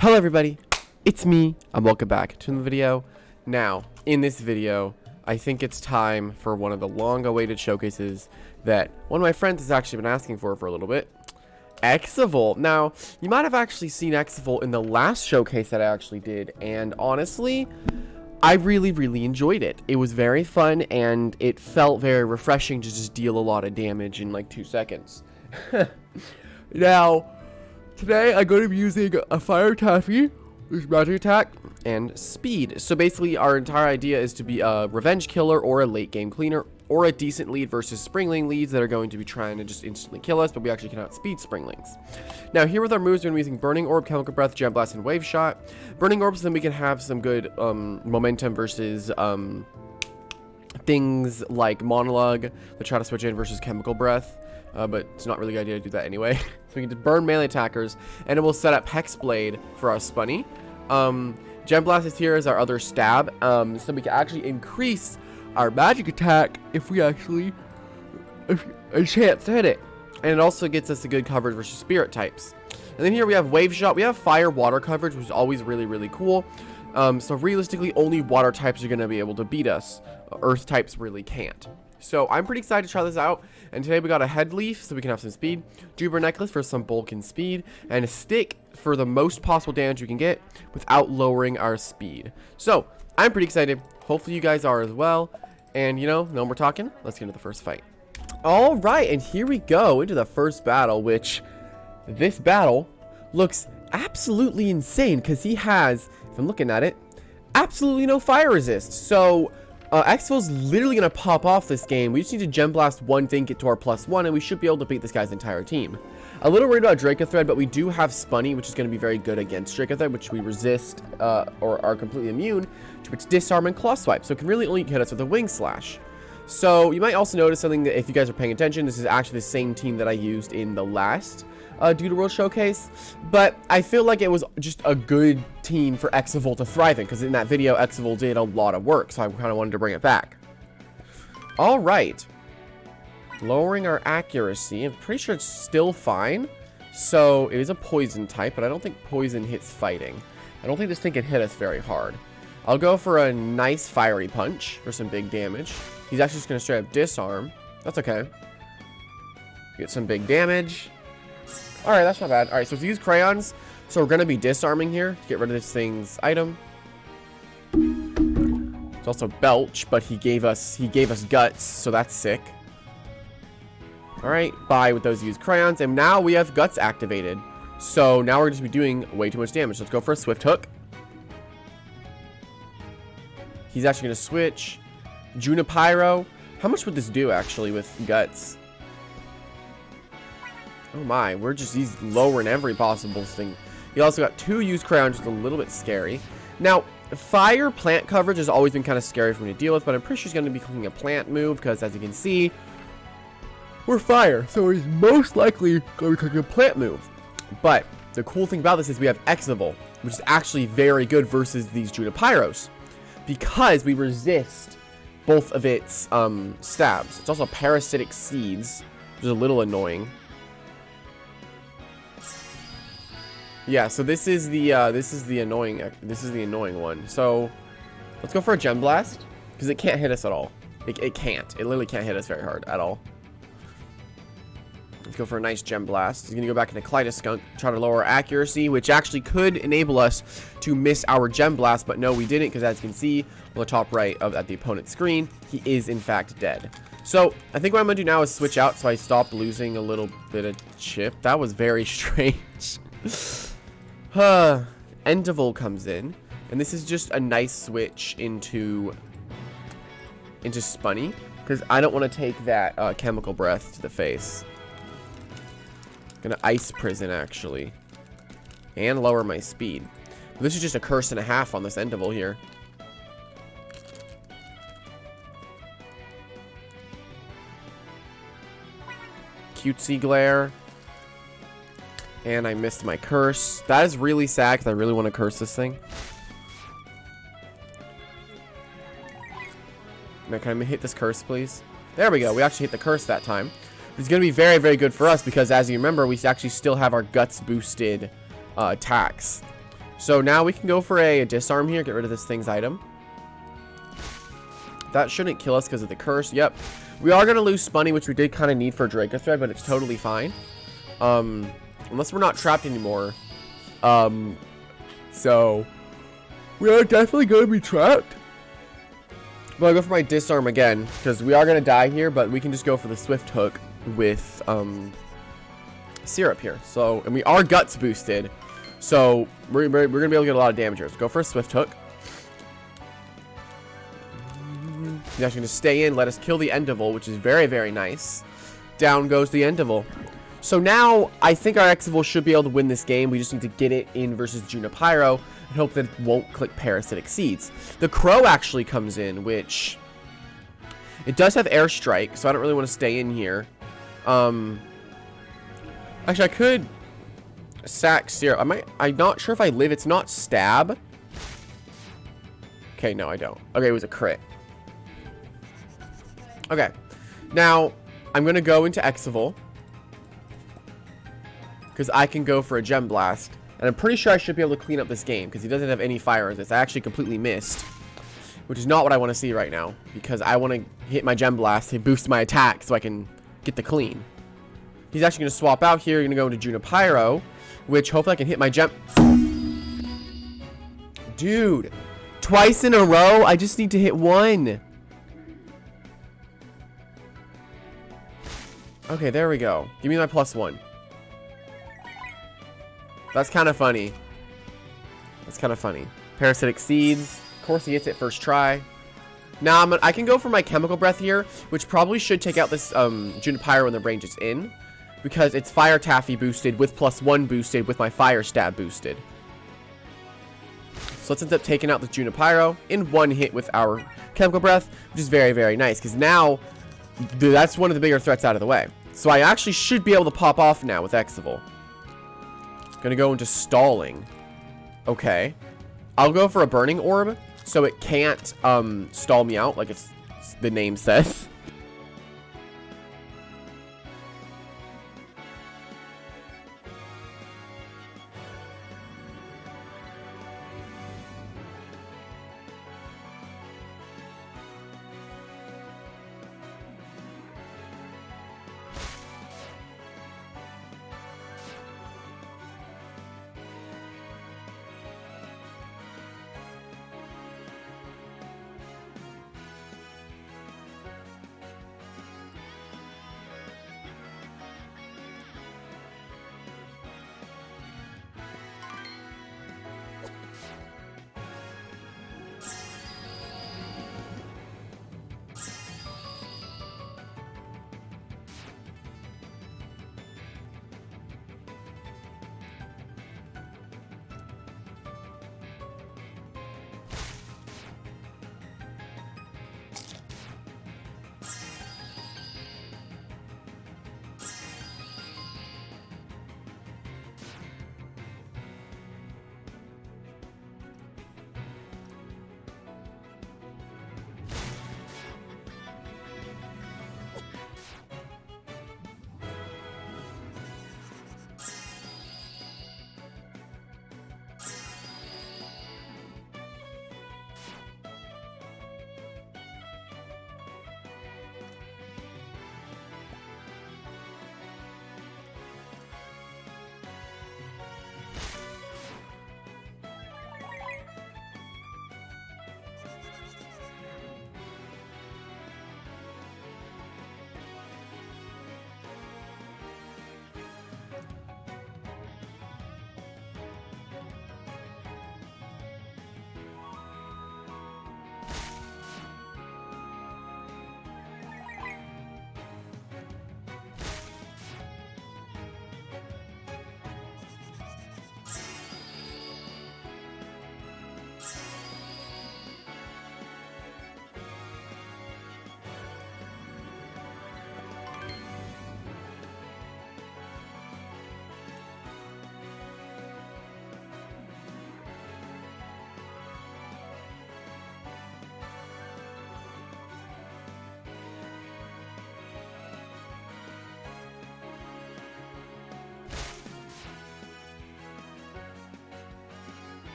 Hello everybody, it's me, and welcome back to the video. Now, in this video, I think it's time for one of the long-awaited showcases that one of my friends has actually been asking for a little bit. Exovul. Now, you might have actually seen Exovul in the last showcase that I actually did, and honestly, I really enjoyed it. It was very fun, and it felt very refreshing to just deal a lot of damage in like 2 seconds. Now, today I'm going to be using a fire taffy with magic attack and speed. So basically our entire idea is to be a revenge killer or a late game cleaner or a decent lead versus springling leads that are going to be trying to just instantly kill us, but we actually cannot speed springlings. Now here with our moves, we're going to be using Burning Orb, Chemical Breath, Gem Blast, and Wave Shot. Burning Orbs, then we can have some good momentum versus things like Monologue that try to switch in versus Chemical Breath. But it's not really a good idea to do that anyway. So we can just burn melee attackers, and it will set up Hex Blade for our Spunny. Gem Blast is here as our other stab, so we can actually increase our magic attack if we actually a chance to hit it. And it also gets us a good coverage versus spirit types. And then here we have Wave Shot. We have fire water coverage, which is always really cool. So realistically, only water types are going to be able to beat us. Earth types really can't. So I'm pretty excited to try this out, and today we got a head leaf so we can have some speed, Jupiter necklace for some bulk and speed, and a stick for the most possible damage we can get without lowering our speed. So I'm pretty excited. Hopefully you guys are as well. And no more talking. Let's get into the first fight. All right, and here we go into the first battle, which this battle looks absolutely insane because he has, if I'm looking at it, absolutely no fire resist. So Exovul's literally going to pop off this game. We just need to Gem Blast one thing, get to our +1, and we should be able to beat this guy's entire team. A little worried about Dracothread, but we do have Spunny, which is going to be very good against Dracothread, which we resist or are completely immune to its Disarm and Claw Swipe, so it can really only hit us with a Wing Slash. So you might also notice something that if you guys are paying attention, this is actually the same team that I used in the last Doodle World Showcase, but I feel like it was just a good team for Exovul to thrive in, because in that video, Exovul did a lot of work, so I kind of wanted to bring it back. Alright. Lowering our accuracy. I'm pretty sure it's still fine. So, it is a poison type, but I don't think poison hits fighting. I don't think this thing can hit us very hard. I'll go for a nice fiery punch for some big damage. He's actually just going to straight up disarm. That's okay. Get some big damage. Alright, that's not bad. Alright, so if we use crayons, so we're going to be disarming here to get rid of this thing's item. It's also belch, but he gave us guts, so that's sick. Alright, bye with those used crayons, and now we have guts activated. So now we're just be doing way too much damage. Let's go for a swift hook. He's actually going to switch. Junipyro. How much would this do actually with guts? Oh my, he's lowering every possible thing. He also got 2 used crayons, which is a little bit scary. Now, fire plant coverage has always been kind of scary for me to deal with, but I'm pretty sure he's going to be clicking a plant move, because as you can see, we're fire, so he's most likely going to be clicking a plant move. But the cool thing about this is we have Exovul, which is actually very good versus these Junipyros, because we resist both of its stabs. It's also parasitic seeds, which is a little annoying. Yeah, so this is the annoying one. So let's go for a Gem Blast, because it can't hit us at all. It can't. It literally can't hit us very hard at all. Let's go for a nice Gem Blast. He's going to go back into Kaleidoscope, try to lower our accuracy, which actually could enable us to miss our Gem Blast, but no, we didn't, because as you can see on the top right at the opponent's screen, he is in fact dead. So I think what I'm going to do now is switch out so I stop losing a little bit of chip. That was very strange. Exovul comes in, and this is just a nice switch into Spunny, because I don't want to take that Chemical Breath to the face. Gonna Ice Prison actually, and lower my speed. But this is just a curse and a half on this Exovul here. Cutesy Glare. And I missed my curse. That is really sad, because I really want to curse this thing. Now, can I hit this curse, please? There we go. We actually hit the curse that time. It's going to be very, very good for us, because as you remember, we actually still have our guts boosted attacks. So now we can go for a disarm here. Get rid of this thing's item. That shouldn't kill us because of the curse. Yep. We are going to lose Spunny, which we did kind of need for Draco Thread, but it's totally fine. Unless we're not trapped anymore. So we are definitely going to be trapped. But I'll go for my disarm again, because we are going to die here, but we can just go for the Swift Hook with Syrup here. So, and we are Guts boosted. So we're going to be able to get a lot of damage here. Let's go for a Swift Hook. He's actually going to stay in, let us kill the Exovul, which is very, very nice. Down goes the Exovul. So now, I think our Exovul should be able to win this game. We just need to get it in versus Junipyro and hope that it won't click Parasitic Seeds. The Crow actually comes in, which... It does have Airstrike, so I don't really want to stay in here. Actually, I could sack Syrup. I'm not sure if I live. It's not Stab. Okay, no, I don't. Okay, it was a crit. Okay, now I'm going to go into Exovul because I can go for a Gem Blast. And I'm pretty sure I should be able to clean up this game because he doesn't have any fire resist. I actually completely missed, which is not what I want to see right now because I want to hit my Gem Blast to boost my attack so I can get the clean. He's actually going to swap out here. You're going to go into Junipyro, which hopefully I can hit my Gem... Dude, twice in a row? I just need to hit one. Okay, there we go. Give me my +1. That's kind of funny. That's kind of funny. Parasitic Seeds. Of course he hits it first try. Now I can go for my Chemical Breath here, which probably should take out this Junipyro when the range is in. Because it's Fire Taffy boosted with +1 boosted with my Fire Stab boosted. So let's end up taking out the Junipyro in one hit with our Chemical Breath, which is very, very nice. Because now, that's one of the bigger threats out of the way. So I actually should be able to pop off now with Exovul. Gonna go into Stalling. Okay. I'll go for a Burning Orb, so it can't stall me out, like the name says.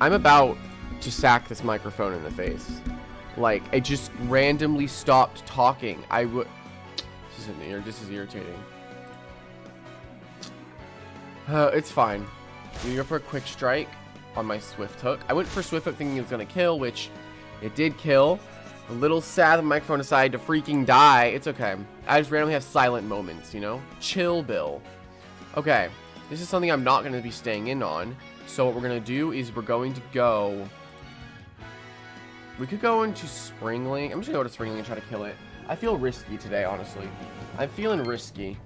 I'm about to sack this microphone in the face. Like, it just randomly stopped talking. This is irritating. It's fine. We go for a quick strike on my Swift Hook. I went for Swift Hook thinking it was going to kill, which it did kill. A little sad the microphone decided to freaking die. It's okay. I just randomly have silent moments, you know? Chill, Bill. Okay. This is something I'm not going to be staying in on. So what we're going to do is we're going to go... We could go into Springling. I'm just going to go to Springling and try to kill it. I feel risky today, honestly. I'm feeling risky.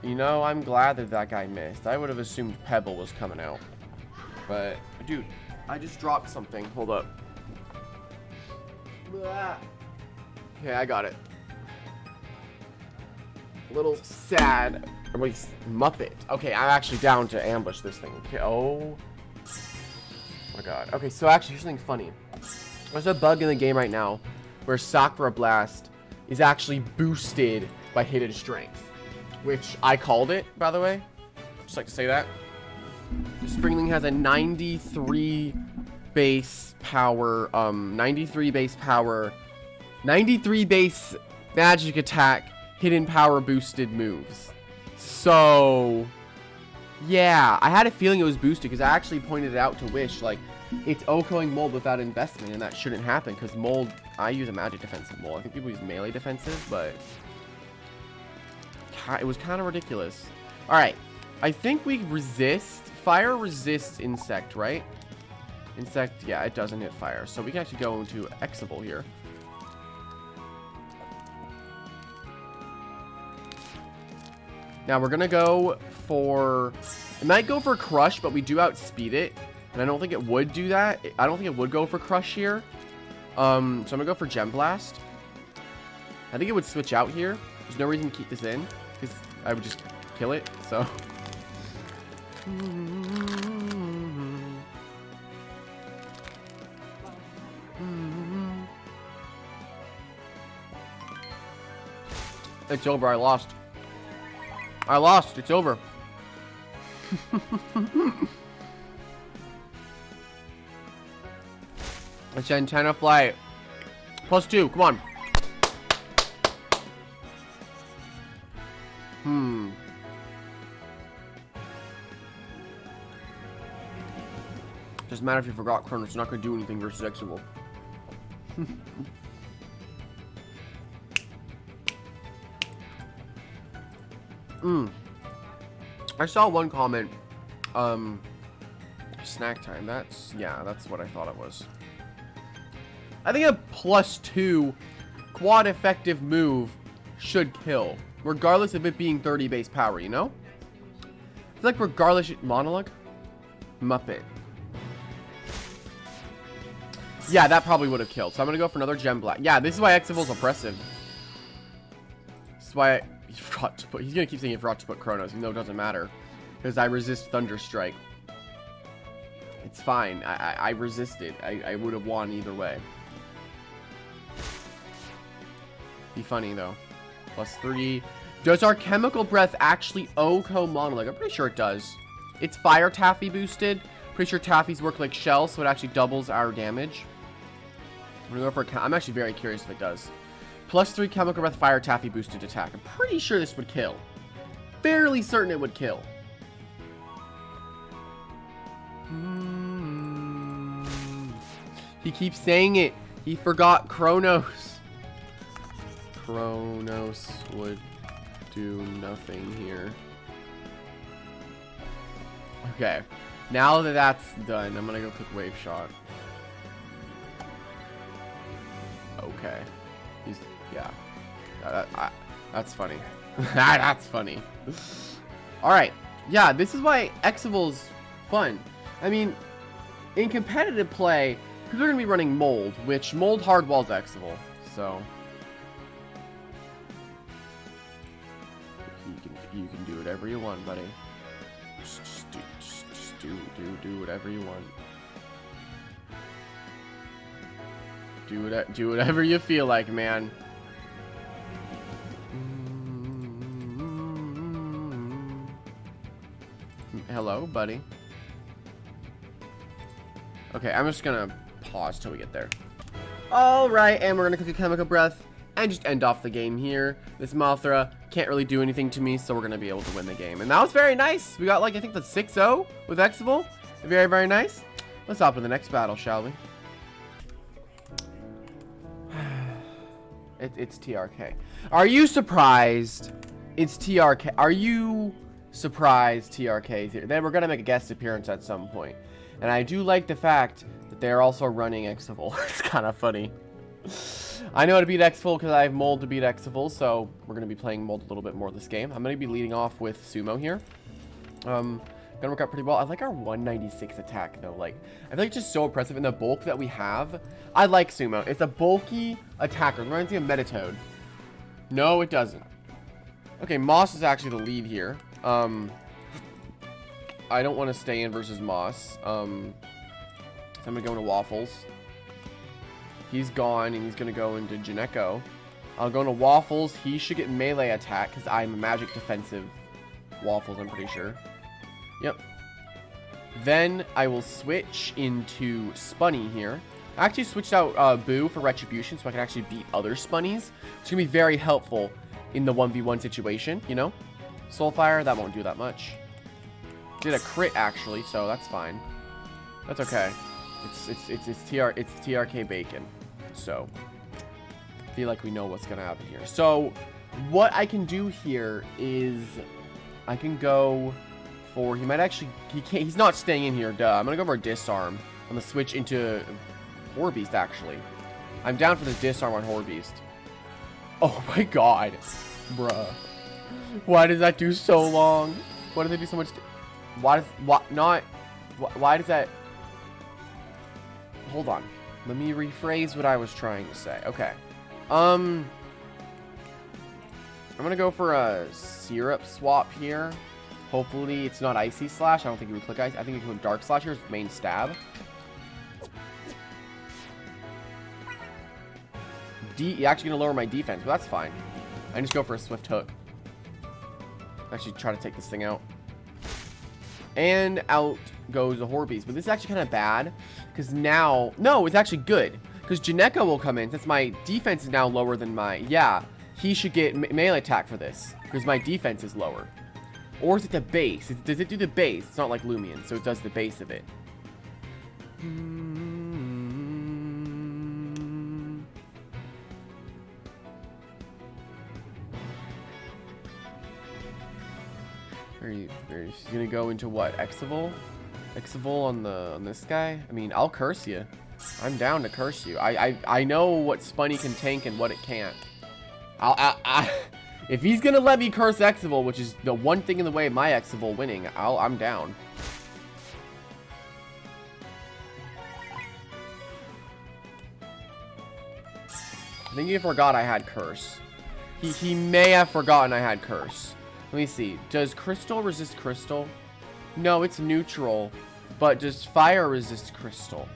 You know, I'm glad that that guy missed. I would have assumed Pebble was coming out. But, dude, I just dropped something. Hold up. Okay, I got it. A little sad. Wait, Muppet. Okay, I'm actually down to ambush this thing. Okay, oh my god. Okay, so actually, here's something funny. There's a bug in the game right now where Sakura Blast is actually boosted by hidden strength, which I called it, by the way. Just like to say that. Springling has a 93 base power, 93 base magic attack, hidden power boosted moves. So, yeah, I had a feeling it was boosted because I actually pointed it out to Wish, like, it's OHKOing Mold without investment, and that shouldn't happen because Mold, I use a magic defensive Mold. I think people use melee defensive, but it was kind of ridiculous. Alright, I think we resist. Fire resists insect, right? Insect, yeah, it doesn't hit fire. So we can actually go into Exovul here. Now we're gonna go for... It might go for Crush, but we do outspeed it. And I don't think it would do that. I don't think it would go for Crush here. So I'm gonna go for Gem Blast. I think it would switch out here. There's no reason to keep this in, because I would just kill it, so... It's over, I lost. I lost, it's over. It's antenna flight. +2, come on. Doesn't matter if you forgot Chronos, it's not going to do anything versus Exovul. I saw one comment, snack time, that's what I thought it was. I think a +2 quad effective move should kill, regardless of it being 30 base power, you know? I feel like regardless, monologue? Muppet. Yeah, that probably would have killed, so I'm gonna go for another Gem Blast. Yeah, this is why Exivul's oppressive. This is why he forgot to put, he's gonna keep saying he forgot to put Chronos, even though it doesn't matter. Because I resist Thunder Strike. It's fine. I resisted. I would have won either way. Be funny though. +3. Does our Chemical Breath actually OHKO Monologue? I'm pretty sure it does. It's Fire Taffy boosted. Pretty sure Taffies work like shells, so it actually doubles our damage. I'm gonna go for I'm actually very curious if it does. +3 Chemical Breath Fire Taffy boosted attack. I'm pretty sure this would kill. Fairly certain it would kill. He keeps saying it. He forgot Chronos. Chronos would do nothing here. Okay. Now that that's done, I'm gonna go click Wave Shot. Okay. He's, yeah. That's funny. That's funny. Alright. Yeah, this is why Exivul's fun. I mean, in competitive play, people are going to be running Mold, which Mold hardwalls Exovul, so... You can do whatever you want, buddy. Just do whatever you want. Do whatever you feel like, man. Hello, buddy. Okay, I'm just gonna pause till we get there. Alright, and we're gonna click a Chemical Breath and just end off the game here. This Mothra can't really do anything to me, so we're gonna be able to win the game. And that was very nice. We got, like, I think the 6-0 with Exovul. Very, very nice. Let's hop to the next battle, shall we? It's TRK. Are you surprised? It's TRK. Are you surprised TRK is here? Then we're gonna make a guest appearance at some point. And I do like the fact that they're also running Exovul. It's kind of funny. I know how to beat Exovul because I have mold to beat Exovul, so we're gonna be playing mold a little bit more this game. I'm gonna be leading off with Sumo here. Gonna work out pretty well. I like our 196 attack though. Like, I feel like it's just so impressive in the bulk that we have. I like Sumo. It's a bulky attacker. It reminds me of Metatoad. No, it doesn't. Okay, Moss is actually the lead here. I don't want to stay in versus Moss. So I'm gonna go into Waffles. He's gone, and he's gonna go into Jineko. I'll go into Waffles. He should get melee attack because I'm a magic defensive Waffles, I'm pretty sure. Yep. Then I will switch into Spunny here. I actually switched out Boo for Retribution so I can actually beat other Spunnies. It's going to be very helpful in the 1v1 situation, you know? Soulfire, that won't do that much. Did a crit actually, so that's fine. That's okay. It's TRK Bacon. So, I feel like we know what's going to happen here. So, what I can do here is I can go for, he might actually, he's not staying in here, duh. I'm gonna go for a disarm. I'm gonna switch into Horbeast, actually. I'm down for the disarm on Horbeast. Oh my god. Bruh. Why does that do so long? Why does it do so much? Why does that? Hold on. Let me rephrase what I was trying to say. Okay. I'm gonna go for a syrup swap here. Hopefully it's not Icy Slash. I don't think it would click Ice. I think it would Dark Slash here. Main stab. You're actually gonna lower my defense, but that's fine. I just go for a Swift Hook. Actually try to take this thing out. And out goes the Horbeast. But this is actually kind of bad. Because now... No, it's actually good. Because Jineko will come in. Since my defense is now lower than my... Yeah. He should get melee attack for this. Because my defense is lower. Or is it the base? Does it do the base? It's not like Lumion, so it does the base of it. He's gonna go into what? Exovul? Exovul on this guy? I mean, I'll curse you. I'm down to curse you. I know what Spunny can tank and what it can't. If he's gonna let me curse Exovul, which is the one thing in the way of my Exovul winning, I'm down. I think he forgot I had curse. He may have forgotten I had curse. Let me see. Does Crystal resist Crystal? No, it's neutral. But does Fire resist Crystal?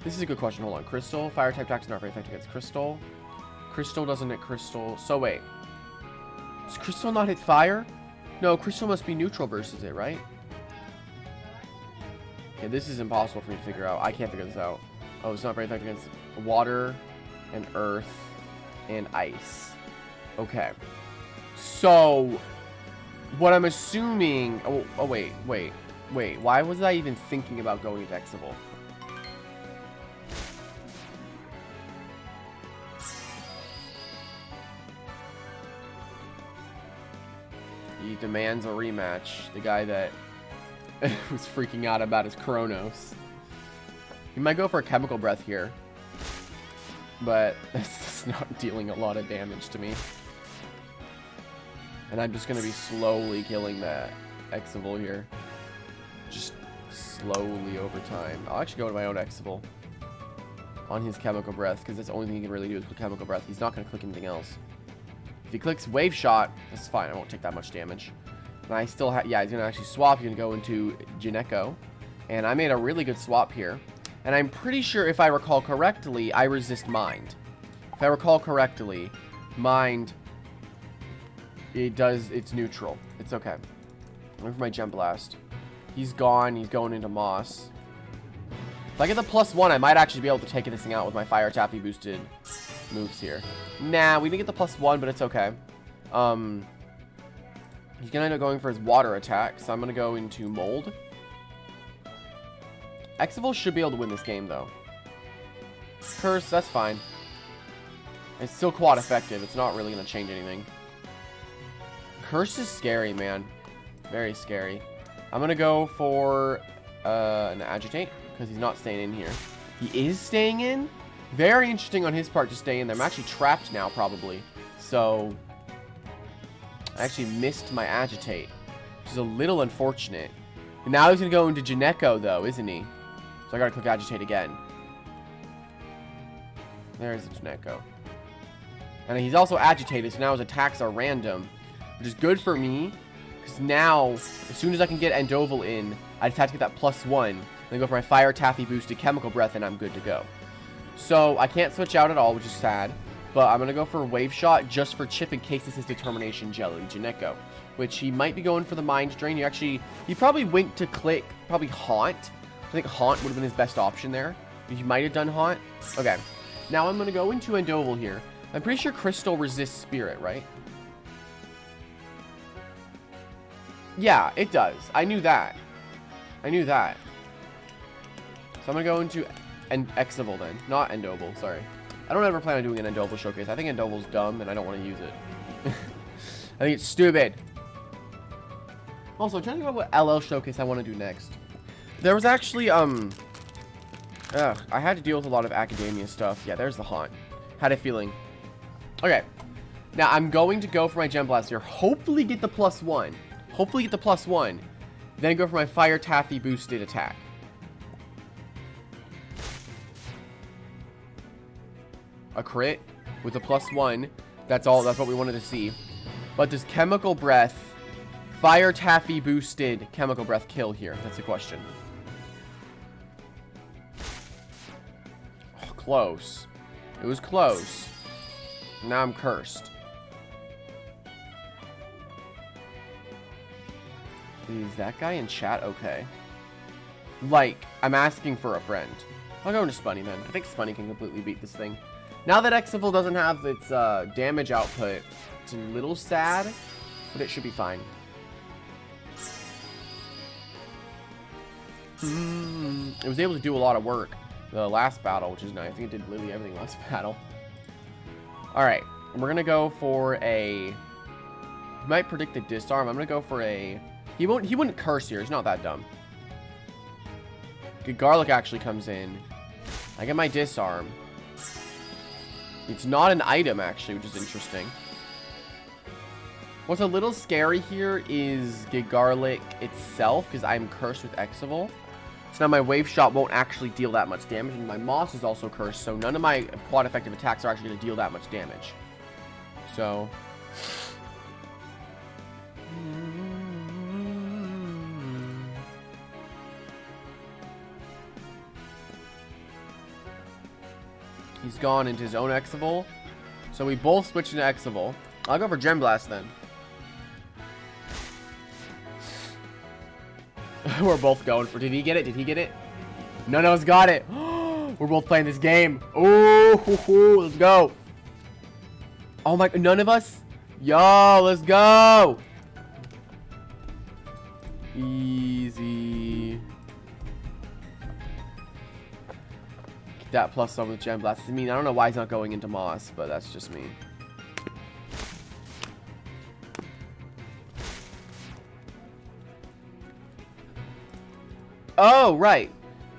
This is a good question. Hold on. Crystal. Fire type attacks not very effective against Crystal. Crystal doesn't hit Crystal. So wait. Does Crystal not hit Fire? No, Crystal must be neutral versus it, right? Okay, this is impossible for me to figure out. I can't figure this out. Oh, it's not very effective against Water and Earth and Ice. Okay. So... what I'm assuming... Oh, wait. Why was I even thinking about going to Exovul? He demands a rematch. The guy that was freaking out about his Chronos. He might go for a Chemical Breath here. But that's not dealing a lot of damage to me. And I'm just going to be slowly killing that Exovul here. Just slowly over time. I'll actually go to my own Exovul. On his Chemical Breath. Because that's the only thing he can really do is click Chemical Breath. He's not going to click anything else. If he clicks Wave Shot, that's fine. I won't take that much damage. And I still have... yeah, he's going to actually swap. He's going to go into Jineko. And I made a really good swap here. And I'm pretty sure, if I recall correctly, I resist Mind. If I recall correctly, Mind... it's neutral. It's okay. I'm going for my Gem Blast. He's gone. He's going into Moss. If I get the +1, I might actually be able to take this thing out with my Fire Taffy boosted moves here. Nah, we didn't get the +1, but it's okay. He's gonna end up going for his water attack, so I'm gonna go into Mold. Exovul should be able to win this game, though. Curse, that's fine. It's still quad effective. It's not really gonna change anything. Curse is scary, man. Very scary. I'm gonna go for an Agitate, because he's not staying in here. He is staying in? Very interesting on his part to stay in there. I'm actually trapped now, probably. So, I actually missed my Agitate, which is a little unfortunate. And now he's going to go into Jineko, though, isn't he? So I got to click Agitate again. There's the Jineko. And he's also agitated, so now his attacks are random, which is good for me. Because now, as soon as I can get Exovul in, I just have to get that +1. Then go for my Fire Taffy boosted Chemical Breath, and I'm good to go. So, I can't switch out at all, which is sad. But I'm going to go for Wave Shot just for Chip in case this is Determination Jelly Jineko. Which he might be going for the Mind Drain. He probably went to click, probably Haunt. I think Haunt would have been his best option there. He might have done Haunt. Okay. Now I'm going to go into Exovul here. I'm pretty sure Crystal resists Spirit, right? Yeah, it does. I knew that. I knew that. So I'm going to go into Exovul then. Not Exovul, sorry. I don't ever plan on doing an Exovul showcase. I think Exovul's dumb and I don't want to use it. I think it's stupid. Also, I'm trying to think about what LL showcase I want to do next. There was actually, I had to deal with a lot of academia stuff. Yeah, there's the Haunt. Had a feeling. Okay. Now, I'm going to go for my Gem Blast here. Hopefully get the +1. Hopefully get the +1. Then go for my Fire Taffy boosted attack. A crit with a +1. That's all. That's what we wanted to see. But does Chemical Breath, Fire Taffy boosted Chemical Breath kill here? That's the question. Oh, close. It was close. Now I'm cursed. Is that guy in chat okay? Like, I'm asking for a friend. I'll go into Spunny then. I think Spunny can completely beat this thing. Now that Exovul doesn't have its damage output, it's a little sad, but it should be fine. It was able to do a lot of work the last battle, which is nice. I think it did literally everything last battle. Alright, we're going to go for a... He might predict the disarm. I'm going to go for a... He wouldn't curse here. He's not that dumb. Good Garlic actually comes in. I get my disarm. It's not an item, actually, which is interesting. What's a little scary here is Gigarlic itself, because I'm cursed with Exovul. So now my Wave Shot won't actually deal that much damage, and my Moss is also cursed, so none of my quad effective attacks are actually going to deal that much damage. So... He's gone into his own Exovul. So we both switch into Exovul. I'll go for Gem Blast then. We're both going for... Did he get it? Did he get it? None of us got it. We're both playing this game. Oh, let's go. Oh my... None of us? Yo, let's go. Easy. That +1 with Gem Blast. I mean, I don't know why he's not going into Moss, but that's just me. Oh, right.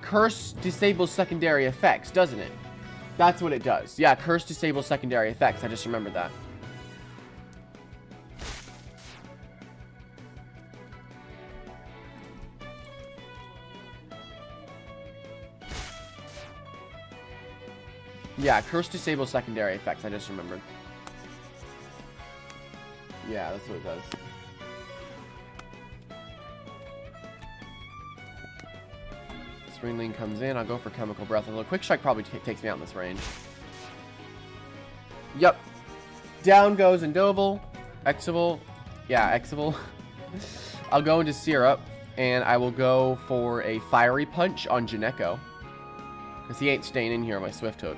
Curse disables secondary effects, doesn't it? That's what it does. Yeah, Curse disables secondary effects. I just remembered that. Yeah, Curse disables secondary effects. I just remembered. Yeah, that's what it does. Springling comes in. I'll go for Chemical Breath. Although Quick Strike probably takes me out in this range. Yep. Down goes Exovul. Exovul. Yeah, Exovul. I'll go into Syrup. And I will go for a Fiery Punch on Jineko. Because he ain't staying in here on my Swift Hook.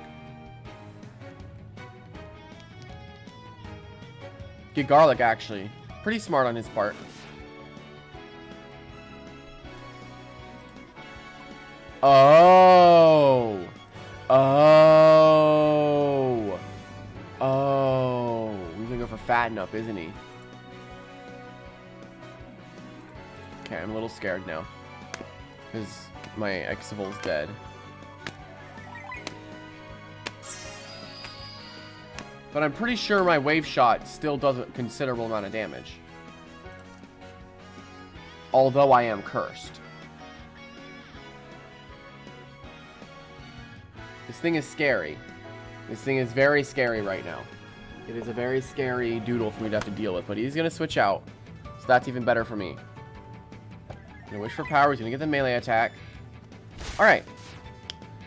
Get Garlic, actually. Pretty smart on his part. Oh. Oh. Oh. He's gonna go for Fatten Up, isn't he? Okay, I'm a little scared now. Because my Exovul's dead. But I'm pretty sure my Wave Shot still does a considerable amount of damage. Although I am cursed. This thing is scary. This thing is very scary right now. It is a very scary Doodle for me to have to deal with. But he's going to switch out. So that's even better for me. Gonna wish for power. He's going to get the melee attack. Alright.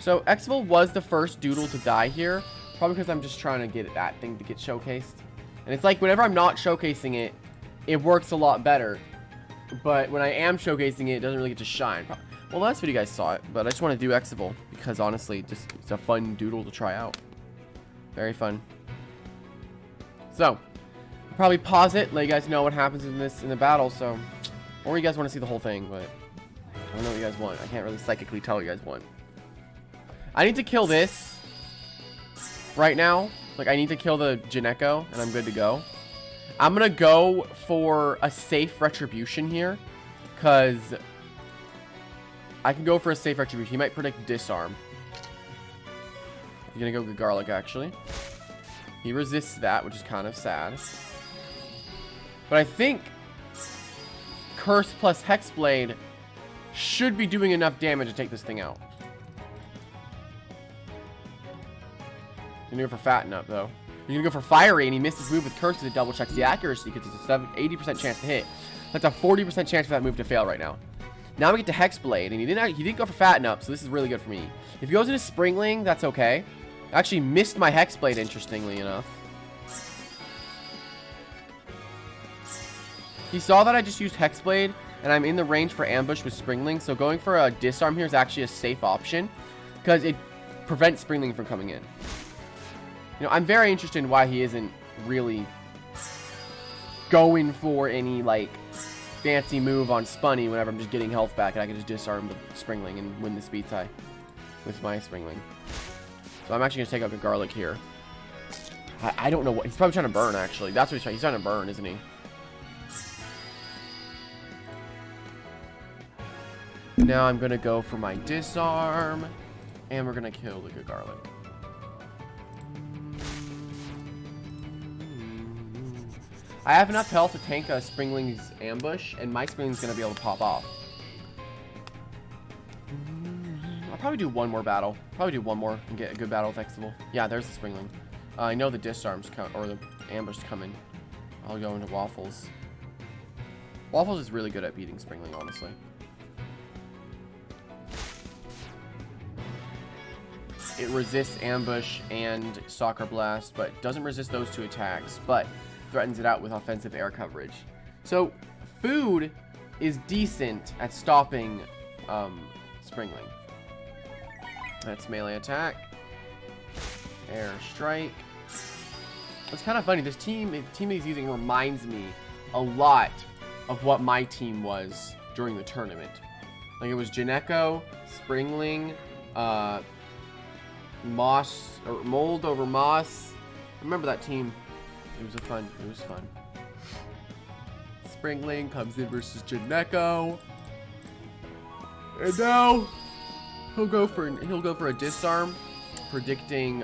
So Exovul was the first Doodle to die here. Probably because I'm just trying to get that thing to get showcased. And it's like whenever I'm not showcasing it, it works a lot better. But when I am showcasing it, it doesn't really get to shine. Well, last video you guys saw it, but I just want to do Exovul because honestly, just it's a fun Doodle to try out. Very fun. So, I'll probably pause it, let you guys know what happens in the battle. So, or you guys want to see the whole thing, but I don't know what you guys want. I can't really psychically tell what you guys want. I need to kill this right now. Like, I need to kill the Ginecko, and I'm good to go. I'm gonna go for a safe Retribution here, because I can go for a safe Retribution. He might predict Disarm. He's gonna go with Garlic, actually. He resists that, which is kind of sad. But I think Curse plus Hexblade should be doing enough damage to take this thing out. He's gonna go for Fatten Up, though. You're gonna go for Fiery, and he missed his move with Curse because it double checks the accuracy because it's a 80% chance to hit. That's a 40% chance for that move to fail right now. Now we get to Hexblade, and he didn't go for Fatten Up, so this is really good for me. If he goes into Springling, that's okay. I actually missed my Hexblade, interestingly enough. He saw that I just used Hexblade, and I'm in the range for ambush with Springling, so going for a Disarm here is actually a safe option, because it prevents Springling from coming in. You know, I'm very interested in why he isn't really going for any, like, fancy move on Spunny whenever I'm just getting health back, and I can just disarm the Springling and win the speed tie with my Springling. So I'm actually going to take out the Garlic here. I don't know what... He's probably trying to burn, actually. That's what he's trying. He's trying to burn, isn't he? Now I'm going to go for my Disarm, and we're going to kill the good Garlic. I have enough health to tank a Springling's ambush, and my Springling's going to be able to pop off. I'll probably do one more battle. Probably do one more and get a good battle with Exovul. Yeah, there's the Springling. I know the Disarm's or the ambush's coming. I'll go into Waffles. Waffles is really good at beating Springling, honestly. It resists ambush and Soccer Blast, but doesn't resist those two attacks, but threatens it out with offensive air coverage. So, Food is decent at stopping Springling. That's melee attack. Air strike. It's kind of funny. This team, the team he's using reminds me a lot of what my team was during the tournament. Like, it was Ginecko, Springling, Moss, or Mold over Moss. I remember that team. It was fun. Springling comes in versus Ginecko. And now he'll go for a Disarm, predicting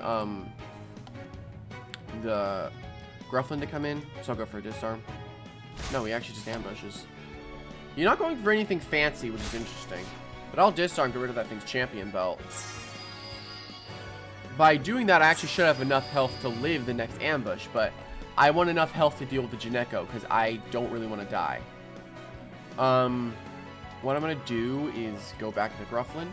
the Grufflin to come in. So I'll go for a Disarm. No, he actually just ambushes. You're not going for anything fancy, which is interesting. But I'll Disarm, get rid of that thing's champion belt. By doing that, I actually should have enough health to live the next ambush, but I want enough health to deal with the Ginecko, because I don't really want to die. What I'm going to do is go back to Grufflin.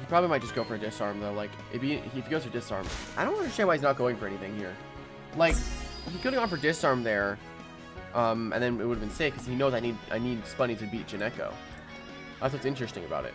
He probably might just go for a Disarm, though. Like, if he goes for Disarm, I don't understand why he's not going for anything here. Like, he could have gone for Disarm there, and then it would have been safe, because he knows I need Spunny to beat Ginecko. That's what's interesting about it.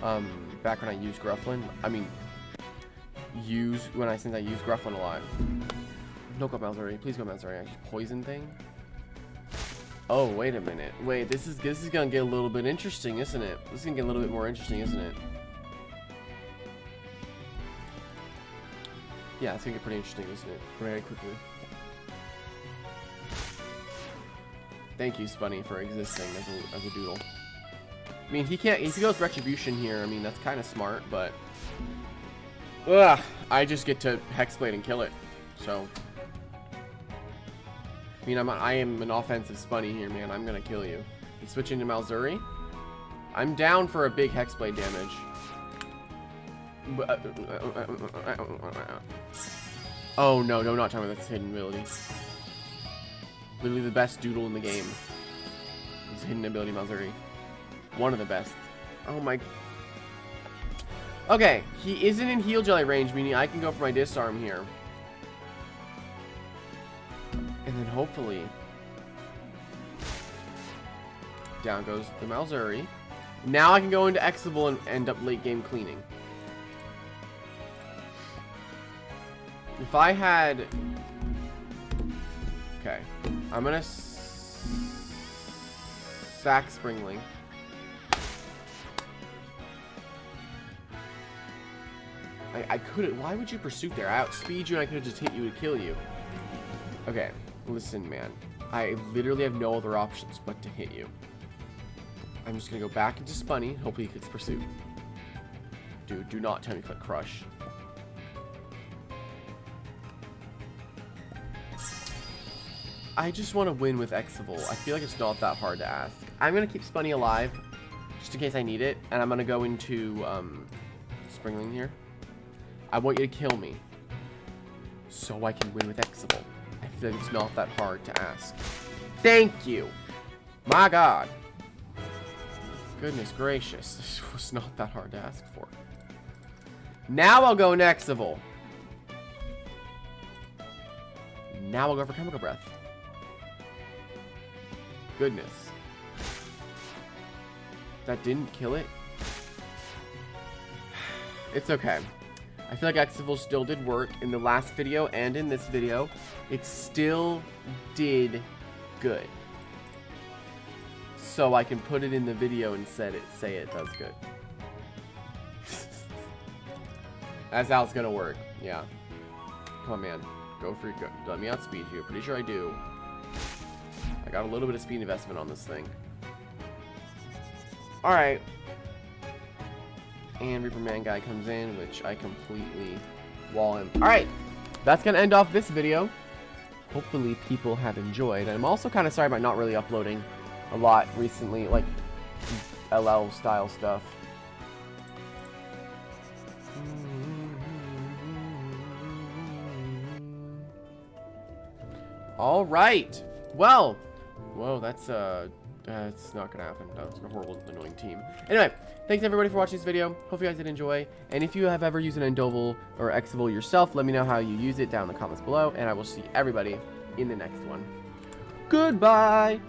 back when I used Grufflin. I mean, since I used Grufflin a lot. No, go Malzari. Please go Malzari. Actually, poison thing. Oh, wait a minute. Wait, this is gonna get a little bit interesting, isn't it? This is gonna get a little bit more interesting, isn't it? Yeah, it's gonna get pretty interesting, isn't it? Very quickly. Thank you, Spunny, for existing as a Doodle. I mean, he can't. If he goes Retribution here, I mean, that's kind of smart, but ugh, I just get to Hexblade and kill it. So, I mean, I am an offensive Spunny here, man. I'm gonna kill you. He's switching to Malzuri. I'm down for a big Hexblade damage. Oh no, no, not talking about this hidden ability. Literally the best Doodle in the game. His hidden ability, Malzuri. One of the best. Oh my. Okay, he isn't in heal jelly range, meaning I can go for my disarm here. And then hopefully down goes the Malzuri. Now I can go into Exovul and end up late game cleaning. If I had... Okay. I'm gonna sack Springling. I couldn't... Why would you pursue there? I outspeed you and I could have just hit you to kill you. Okay. Listen, man. I literally have no other options but to hit you. I'm just gonna go back into Spunny. Hopefully he gets pursuit. Dude, do not tell me to click Crush. I just want to win with Exovul. I feel like it's not that hard to ask. I'm going to keep Spunny alive, just in case I need it. And I'm going to go into Springling here. I want you to kill me, so I can win with Exovul. I feel like it's not that hard to ask. Thank you! My god. Goodness gracious. This was not that hard to ask for. Now I'll go into Exovul. Now I'll go for Chemical Breath. Goodness. That didn't kill it? It's okay. I feel like Exovul still did work in the last video and in this video. It still did good. So I can put it in the video and say it does good. That's how it's gonna work. Yeah. Come on, man. Go for it. Go. Let me outspeed you. Pretty sure I do. I got a little bit of speed investment on this thing. Alright. And Reaper Man guy comes in, which I completely wall him. Alright. That's going to end off this video. Hopefully people have enjoyed. And I'm also kind of sorry about not really uploading a lot recently, like LL style stuff. Alright. Well, whoa, that's not gonna happen. That was a horrible, annoying team. Anyway, thanks everybody for watching this video. Hope you guys did enjoy. And if you have ever used an Doodle or Exovul yourself, let me know how you use it down in the comments below. And I will see everybody in the next one. Goodbye!